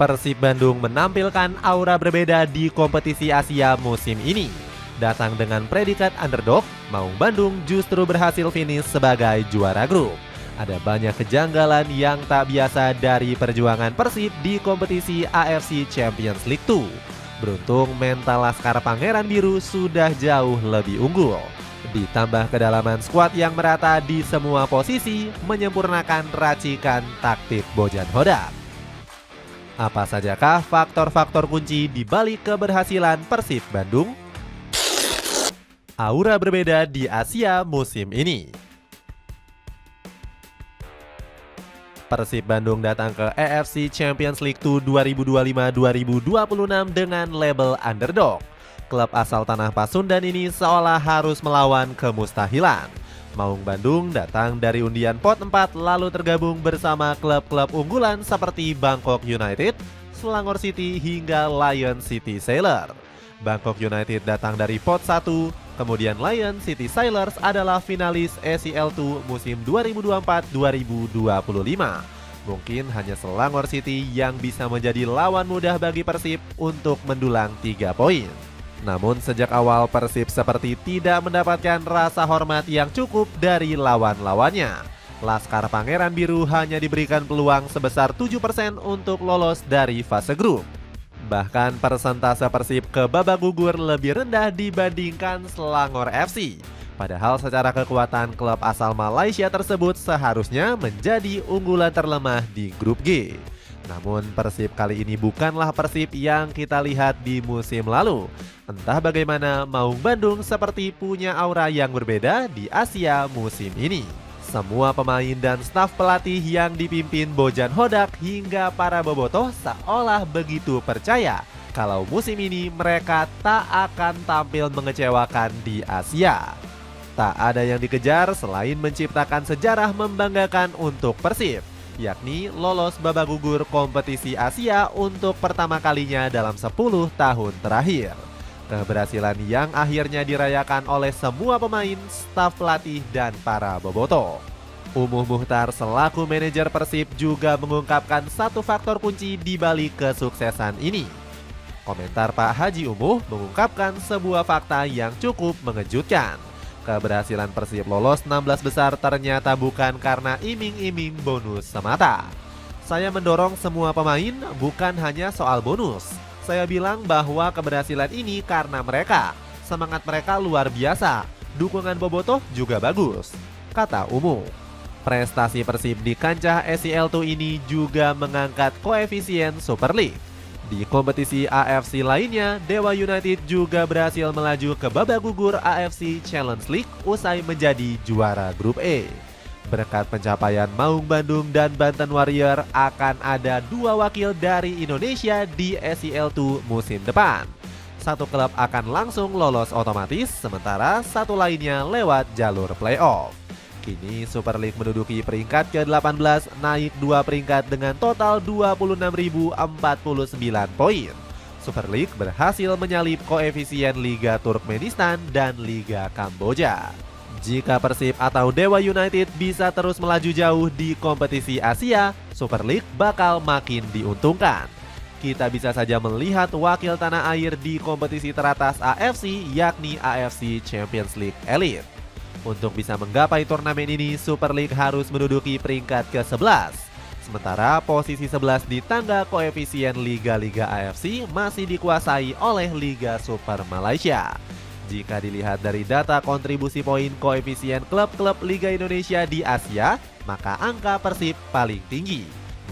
Persib Bandung menampilkan aura berbeda di kompetisi Asia musim ini. Datang dengan predikat underdog, Maung Bandung justru berhasil finish sebagai juara grup. Ada banyak kejanggalan yang tak biasa dari perjuangan Persib di kompetisi AFC Champions League 2. Beruntung mental Laskar Pangeran Biru sudah jauh lebih unggul. Ditambah kedalaman skuad yang merata di semua posisi menyempurnakan racikan taktik Bojan Hodak. Apa sajakah faktor-faktor kunci di balik keberhasilan Persib Bandung? Aura berbeda di Asia musim ini. Persib Bandung datang ke AFC Champions League 2 2025-2026 dengan label underdog. Klub asal Tanah Pasundan ini seolah harus melawan kemustahilan. Maung Bandung datang dari undian pot 4 lalu tergabung bersama klub-klub unggulan seperti Bangkok United, Selangor City hingga Lion City Sailor. Bangkok United datang dari pot 1, kemudian Lion City Sailors adalah finalis ACL2 musim 2024-2025. Mungkin hanya Selangor City yang bisa menjadi lawan mudah bagi Persib untuk mendulang 3 poin. Namun sejak awal Persib seperti tidak mendapatkan rasa hormat yang cukup dari lawan-lawannya. Laskar Pangeran Biru hanya diberikan peluang sebesar 7% untuk lolos dari fase grup. Bahkan persentase Persib ke babak gugur lebih rendah dibandingkan Selangor FC. Padahal secara kekuatan klub asal Malaysia tersebut seharusnya menjadi unggulan terlemah di grup G. Namun Persib kali ini bukanlah Persib yang kita lihat di musim lalu. Entah bagaimana Maung Bandung seperti punya aura yang berbeda di Asia musim ini. Semua pemain dan staf pelatih yang dipimpin Bojan Hodak hingga para bobotoh seolah begitu percaya kalau musim ini mereka tak akan tampil mengecewakan di Asia. Tak ada yang dikejar selain menciptakan sejarah membanggakan untuk Persib, yakni lolos babak gugur kompetisi Asia untuk pertama kalinya dalam 10 tahun terakhir. Keberhasilan yang akhirnya dirayakan oleh semua pemain, staf pelatih, dan para bobotoh. Umuh Muhtar selaku manajer Persib juga mengungkapkan satu faktor kunci di balik kesuksesan ini. Komentar Pak Haji Umuh mengungkapkan sebuah fakta yang cukup mengejutkan. Keberhasilan Persib lolos 16 besar ternyata bukan karena iming-iming bonus semata. Saya mendorong semua pemain bukan hanya soal bonus. Saya bilang bahwa keberhasilan ini karena mereka. Semangat mereka luar biasa. Dukungan bobotoh juga bagus, kata Umuh. Prestasi Persib di kancah ACL2 ini juga mengangkat koefisien Super League. Di kompetisi AFC lainnya, Dewa United juga berhasil melaju ke babak gugur AFC Challenge League usai menjadi juara grup E. Berkat pencapaian Maung Bandung dan Banten Warrior akan ada 2 wakil dari Indonesia di ACL2 musim depan. Satu klub akan langsung lolos otomatis, sementara satu lainnya lewat jalur playoff. Kini Super League menduduki peringkat ke-18, naik 2 peringkat dengan total 26.049 poin. Super League berhasil menyalip koefisien Liga Turkmenistan dan Liga Kamboja. Jika Persib atau Dewa United bisa terus melaju jauh di kompetisi Asia, Super League bakal makin diuntungkan. Kita bisa saja melihat wakil tanah air di kompetisi teratas AFC, yakni AFC Champions League Elite. Untuk bisa menggapai turnamen ini, Super League harus menduduki peringkat ke-11. Sementara posisi 11 di tangga koefisien Liga-Liga AFC masih dikuasai oleh Liga Super Malaysia. Jika dilihat dari data kontribusi poin koefisien klub-klub Liga Indonesia di Asia, maka angka Persib paling tinggi.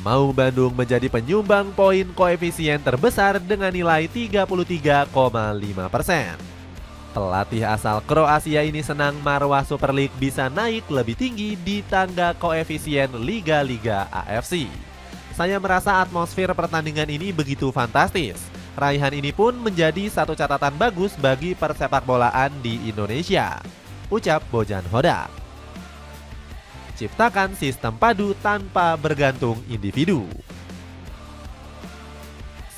Maung Bandung menjadi penyumbang poin koefisien terbesar dengan nilai 33,5%. Pelatih asal Kroasia ini senang marwah Super League bisa naik lebih tinggi di tangga koefisien Liga-Liga AFC. Saya merasa atmosfer pertandingan ini begitu fantastis. Raihan ini pun menjadi satu catatan bagus bagi persepak bolaan di Indonesia, ucap Bojan Hodak. Ciptakan sistem padu tanpa bergantung individu.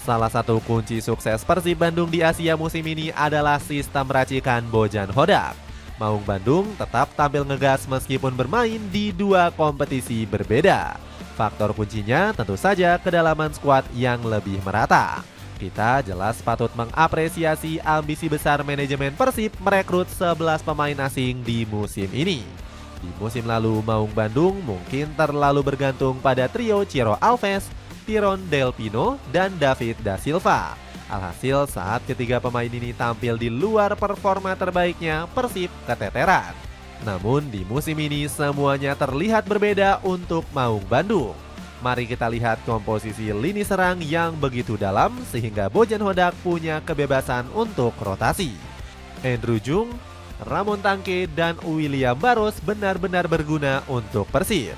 Salah satu kunci sukses Persib Bandung di Asia musim ini adalah sistem racikan Bojan Hodak. Maung Bandung tetap tampil ngegas meskipun bermain di 2 kompetisi berbeda. Faktor kuncinya tentu saja kedalaman skuad yang lebih merata. Kita jelas patut mengapresiasi ambisi besar manajemen Persib merekrut 11 pemain asing di musim ini. Di musim lalu Maung Bandung mungkin terlalu bergantung pada trio Ciro Alves, Tiron Del Pino, dan David da Silva. Alhasil saat ketiga pemain ini tampil di luar performa terbaiknya, Persib keteteran. Namun di musim ini semuanya terlihat berbeda untuk Maung Bandung. Mari kita lihat komposisi lini serang yang begitu dalam sehingga Bojan Hodak punya kebebasan untuk rotasi. Andrew Jung, Ramon Tangke, dan William Barros benar-benar berguna untuk Persib.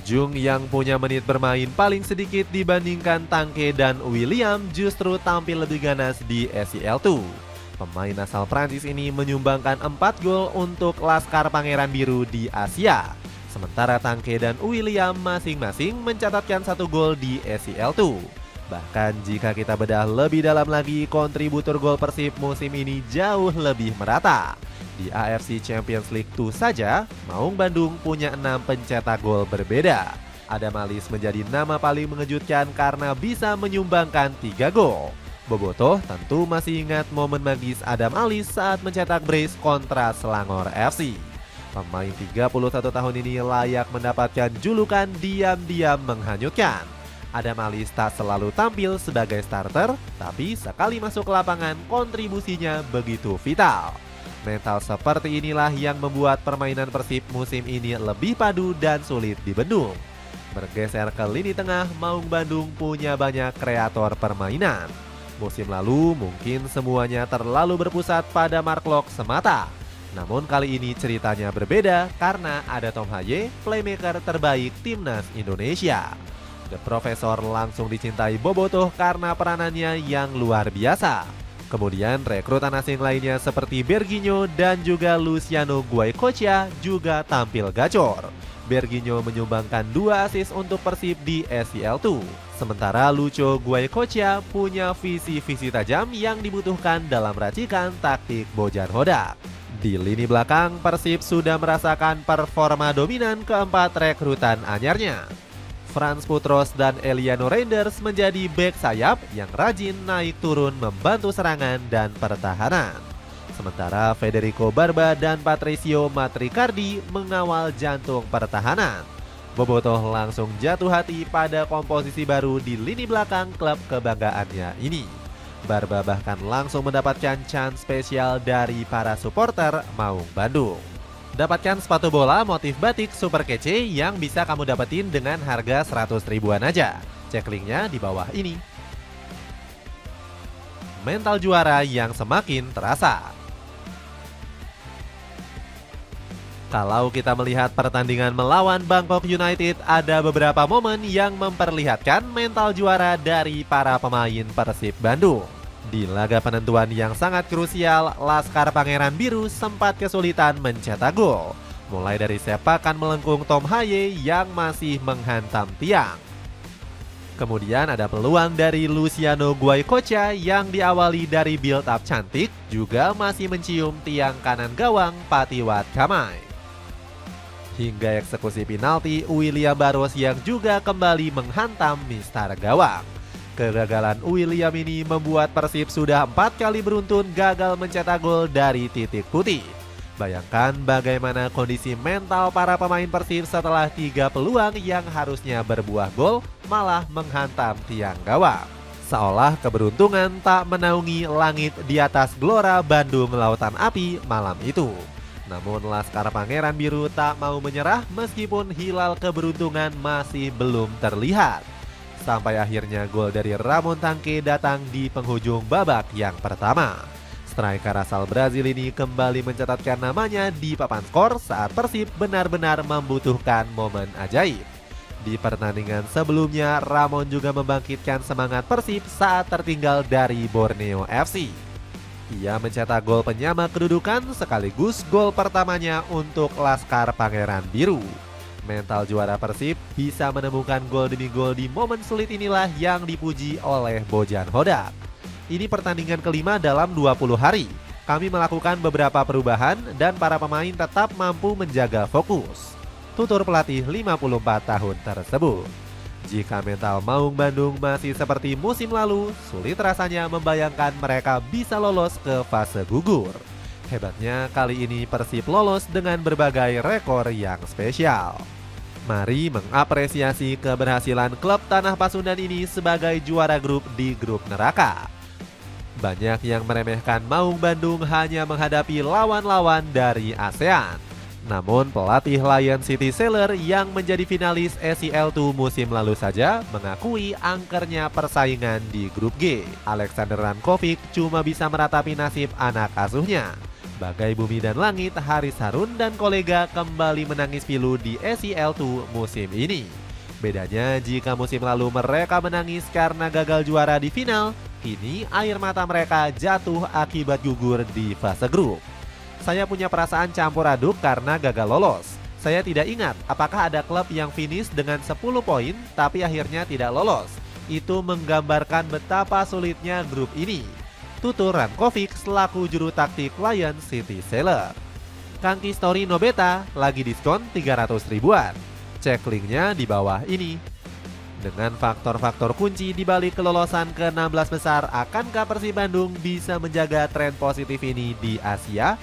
Jung yang punya menit bermain paling sedikit dibandingkan Tangke dan William justru tampil lebih ganas di SEL 2. Pemain asal Prancis ini menyumbangkan 4 gol untuk Laskar Pangeran Biru di Asia. Sementara Tangke dan William masing-masing mencatatkan 1 gol di SEL 2. Bahkan jika kita bedah lebih dalam lagi, kontributor gol Persib musim ini jauh lebih merata. Di AFC Champions League 2 saja, Maung Bandung punya 6 pencetak gol berbeda. Adam Alis menjadi nama paling mengejutkan karena bisa menyumbangkan 3 gol. Bobotoh tentu masih ingat momen magis Adam Alis saat mencetak brace kontra Selangor FC. Pemain 31 tahun ini layak mendapatkan julukan diam-diam menghanyutkan. Adam Alis tak selalu tampil sebagai starter, tapi sekali masuk ke lapangan kontribusinya begitu vital. Mental seperti inilah yang membuat permainan Persib musim ini lebih padu dan sulit dibendung. Bergeser ke lini tengah, Maung Bandung punya banyak kreator permainan. Musim lalu mungkin semuanya terlalu berpusat pada Mark Locke semata. Namun kali ini ceritanya berbeda karena ada Tom Haye, playmaker terbaik timnas Indonesia. The Professor langsung dicintai Bobotoh karena peranannya yang luar biasa. Kemudian rekrutan asing lainnya seperti Berginho dan juga Luciano Guaicochea juga tampil gacor. Berginho menyumbangkan 2 assist untuk Persib di SEL 2. Sementara Lucho Guaicochea punya visi-visi tajam yang dibutuhkan dalam racikan taktik Bojan Hodak. Di lini belakang, Persib sudah merasakan performa dominan keempat rekrutan anyarnya. Frans Putros dan Eliano Reinders menjadi bek sayap yang rajin naik turun membantu serangan dan pertahanan. Sementara Federico Barba dan Patricio Matricardi mengawal jantung pertahanan. Bobotoh langsung jatuh hati pada komposisi baru di lini belakang klub kebanggaannya ini. Barba bahkan langsung mendapatkan chance spesial dari para supporter Maung Bandung. Dapatkan sepatu bola motif batik super kece yang bisa kamu dapetin dengan harga 100 ribuan aja. Cek linknya di bawah ini. Mental juara yang semakin terasa. Kalau kita melihat pertandingan melawan Bangkok United, ada beberapa momen yang memperlihatkan mental juara dari para pemain Persib Bandung. Di laga penentuan yang sangat krusial, Laskar Pangeran Biru sempat kesulitan mencetak gol. Mulai dari sepakan melengkung Tom Haye yang masih menghantam tiang. Kemudian ada peluang dari Luciano Guaicochea yang diawali dari build up cantik, juga masih mencium tiang kanan gawang Patiwat Kamai. Hingga eksekusi penalti William Barros yang juga kembali menghantam mistar gawang. Kegagalan William ini membuat Persib sudah 4 kali beruntun gagal mencetak gol dari titik putih. Bayangkan bagaimana kondisi mental para pemain Persib setelah 3 peluang yang harusnya berbuah gol malah menghantam tiang gawang. Seolah keberuntungan tak menaungi langit di atas Gelora Bandung Lautan Api malam itu. Namun Laskar Pangeran Biru tak mau menyerah meskipun hilal keberuntungan masih belum terlihat. Sampai akhirnya gol dari Ramon Tangke datang di penghujung babak yang pertama. Striker asal Brazil ini kembali mencatatkan namanya di papan skor saat Persib benar-benar membutuhkan momen ajaib. Di pertandingan sebelumnya, Ramon juga membangkitkan semangat Persib saat tertinggal dari Borneo FC. Ia mencetak gol penyama kedudukan sekaligus gol pertamanya untuk Laskar Pangeran Biru. Mental juara Persib bisa menemukan gol demi gol di momen sulit inilah yang dipuji oleh Bojan Hodak. Ini pertandingan kelima dalam 20 hari. Kami melakukan beberapa perubahan dan para pemain tetap mampu menjaga fokus. tutur pelatih 54 tahun tersebut. Jika mental Maung Bandung masih seperti musim lalu, sulit rasanya membayangkan mereka bisa lolos ke fase gugur. Hebatnya kali ini Persib lolos dengan berbagai rekor yang spesial. Mari mengapresiasi keberhasilan klub Tanah Pasundan ini sebagai juara grup di grup neraka. Banyak yang meremehkan Maung Bandung hanya menghadapi lawan-lawan dari ASEAN. Namun pelatih Lion City Sailor yang menjadi finalis SEL2 musim lalu saja mengakui angkernya persaingan di grup G. Alexander Rankovic cuma bisa meratapi nasib anak asuhnya. Bagai bumi dan langit, Haris Harun dan kolega kembali menangis pilu di SEL2 musim ini. Bedanya jika musim lalu mereka menangis karena gagal juara di final, kini air mata mereka jatuh akibat gugur di fase grup. Saya punya perasaan campur aduk karena gagal lolos. Saya tidak ingat apakah ada klub yang finish dengan 10 poin tapi akhirnya tidak lolos. Itu menggambarkan betapa sulitnya grup ini. Tutur Rankovic selaku juru taktik Lion City Sailor. Kangki Story Nobeta lagi diskon 300 ribuan. Cek linknya di bawah ini. Dengan faktor-faktor kunci di balik kelolosan ke-16 besar, akankah Persib Bandung bisa menjaga tren positif ini di Asia?